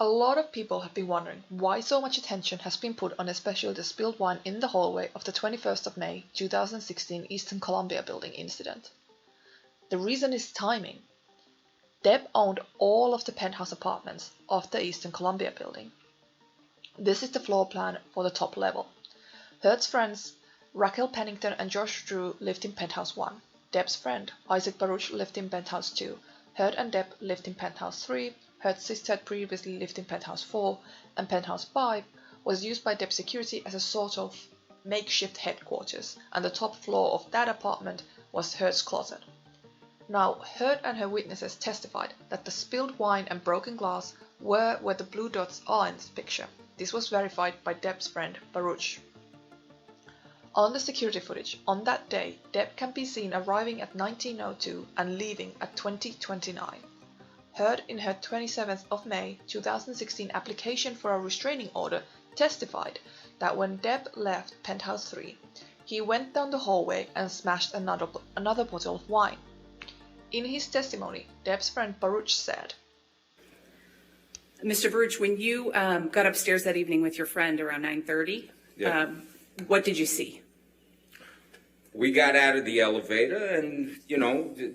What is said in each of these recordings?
A lot of people have been wondering why so much attention has been put on especially the spilled wine in the hallway of the 21st of May 2016 Eastern Columbia building incident. The reason is timing. Depp owned all of the penthouse apartments of the Eastern Columbia building. This is the floor plan for the top level. Heard's friends Raquel Pennington and Josh Drew lived in penthouse 1. Depp's friend Isaac Baruch lived in penthouse 2. Heard and Depp lived in penthouse 3. Heard's sister had previously lived in penthouse 4, and penthouse 5 was used by Depp security as a sort of makeshift headquarters, and the top floor of that apartment was Heard's closet. Now, Heard and her witnesses testified that the spilled wine and broken glass were where the blue dots are in this picture. This was verified by Depp's friend Baruch. On the security footage, on that day, Depp can be seen arriving at 19:02 and leaving at 20:29. Heard in her 27th of May 2016 application for a restraining order testified that when Depp left penthouse 3, he went down the hallway and smashed another bottle of wine. In his testimony, Depp's friend Baruch said, Mr. Baruch, when you got upstairs that evening with your friend around 9:30, what did you see? We got out of the elevator and,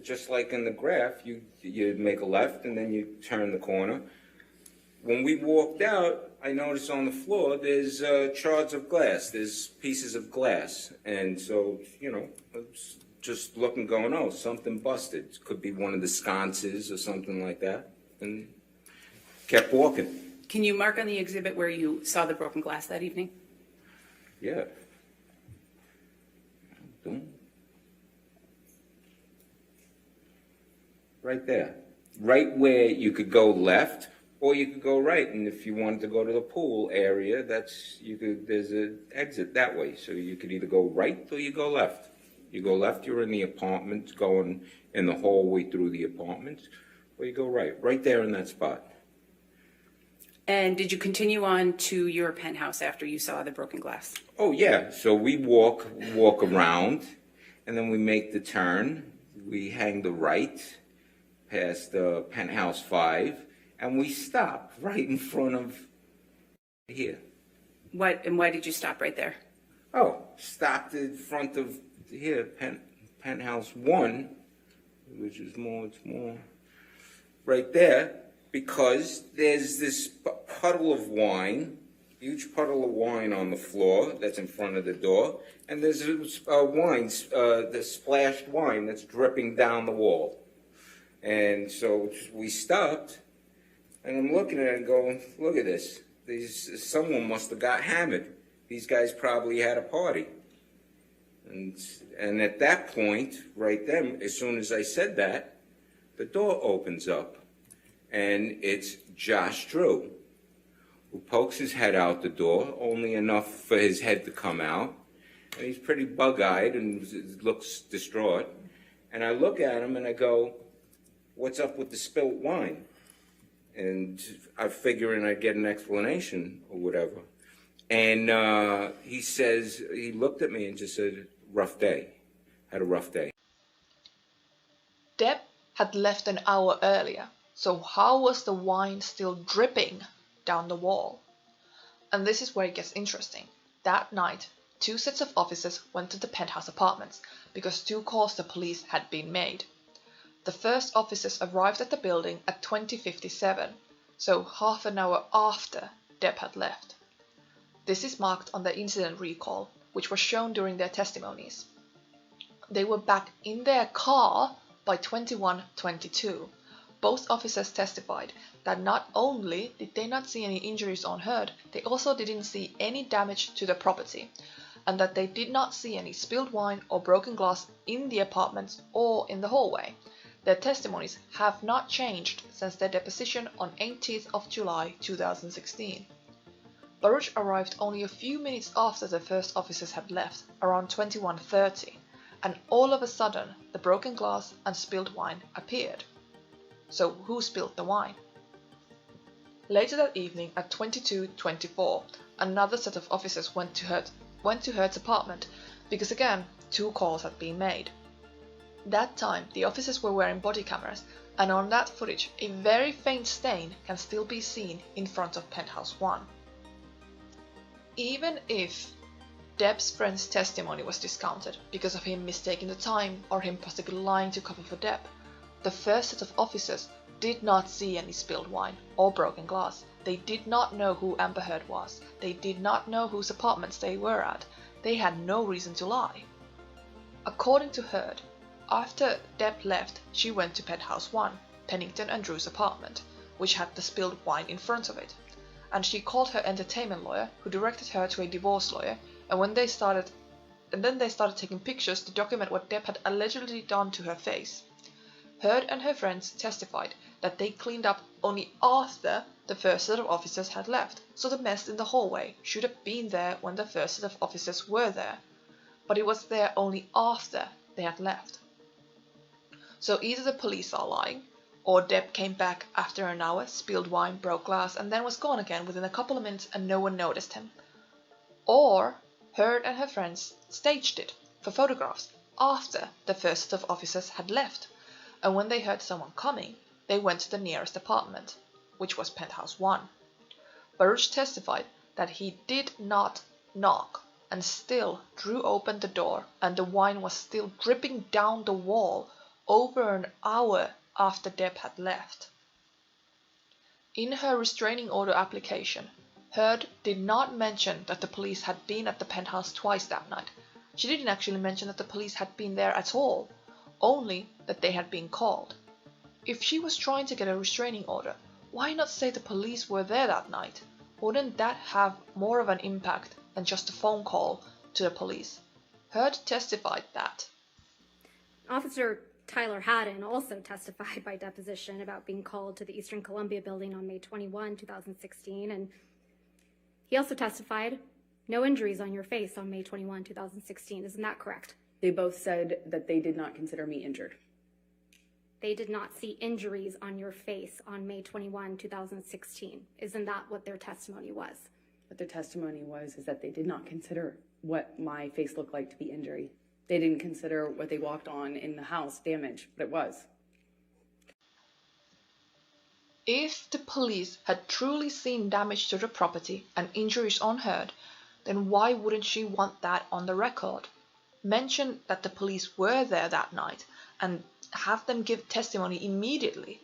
just like in the graph, you make a left and then you turn the corner. When we walked out, I noticed on the floor there's shards of glass, there's pieces of glass. And so, I was just looking going, oh, something busted. Could be one of the sconces or something like that. And kept walking. Can you mark on the exhibit where you saw the broken glass that evening? Yeah. Boom. Right there. Right where you could go left or you could go right. And if you wanted to go to the pool area, there's an exit that way. So you could either go right or you go left. You go left, you're in the apartment, going in the hallway through the apartment, or you go right there in that spot. And did you continue on to your penthouse after you saw the broken glass? Oh, yeah. So we walk around, and then we make the turn. We hang the right past penthouse 5, and we stop right in front of here. Why did you stop right there? Oh, stopped in front of here, penthouse 1, which is it's more right there. Because there's this puddle of wine, huge puddle of wine on the floor that's in front of the door, and there's the splashed wine that's dripping down the wall. And so we stopped, and I'm looking at it and going, look at this. Someone must have got hammered. These guys probably had a party. And at that point, right then, as soon as I said that, the door opens up. And it's Josh Drew, who pokes his head out the door, only enough for his head to come out. And he's pretty bug-eyed and looks distraught. And I look at him and I go, what's up with the spilt wine? And I'm figuring I'd get an explanation or whatever. And he looked at me and just said, rough day. Had a rough day. Depp had left an hour earlier. So how was the wine still dripping down the wall? And this is where it gets interesting. That night, 2 sets of officers went to the penthouse apartments because 2 calls to police had been made. The first officers arrived at the building at 20:57, so half an hour after Depp had left. This is marked on the incident recall, which was shown during their testimonies. They were back in their car by 21:22. Both officers testified that not only did they not see any injuries on Heard, they also didn't see any damage to the property, and that they did not see any spilled wine or broken glass in the apartments or in the hallway. Their testimonies have not changed since their deposition on 18th of July 2016. Baruch arrived only a few minutes after the first officers had left, around 21:30, and all of a sudden the broken glass and spilled wine appeared. So who spilled the wine? Later that evening at 22:24, another set of officers went to Heard's apartment because again 2 calls had been made. That time the officers were wearing body cameras And on that footage, a very faint stain can still be seen in front of Penthouse 1. Even if Depp's friend's testimony was discounted because of him mistaking the time or him possibly lying to cover for Depp, the first set of officers did not see any spilled wine or broken glass. They did not know who Amber Heard was. They did not know whose apartments they were at. They had no reason to lie. According to Heard, after Depp left, she went to Penthouse 1, Pennington and Drew's apartment, which had the spilled wine in front of it, and she called her entertainment lawyer, who directed her to a divorce lawyer, and then they started taking pictures to document what Depp had allegedly done to her face. Heard and her friends testified that they cleaned up only after the first set of officers had left, so the mess in the hallway should have been there when the first set of officers were there, but it was there only after they had left. So either the police are lying, or Depp came back after an hour, spilled wine, broke glass, and then was gone again within a couple of minutes and no one noticed him. Or Heard and her friends staged it for photographs after the first set of officers had left, and when they heard someone coming, they went to the nearest apartment, which was Penthouse 1. Baruch testified that he did not knock, and still Drew opened the door, and the wine was still dripping down the wall over an hour after Depp had left. In her restraining order application, Heard did not mention that the police had been at the penthouse twice that night. She didn't actually mention that the police had been there at all, only that they had been called. If she was trying to get a restraining order, why not say the police were there that night? Wouldn't that have more of an impact than just a phone call to the police? Heard testified that. Officer Tyler Haddon also testified by deposition about being called to the Eastern Columbia building on May 21, 2016, and he also testified no injuries on your face on May 21, 2016. Isn't that correct? They both said that they did not consider me injured. They did not see injuries on your face on May 21, 2016. Isn't that what their testimony was? What their testimony was is that they did not consider what my face looked like to be injury. They didn't consider what they walked on in the house damage, but it was. If the police had truly seen damage to the property and injuries on Heard, then why wouldn't she want that on the record? Mention that the police were there that night and have them give testimony immediately,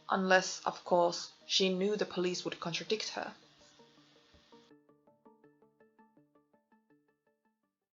unless, of course, she knew the police would contradict her.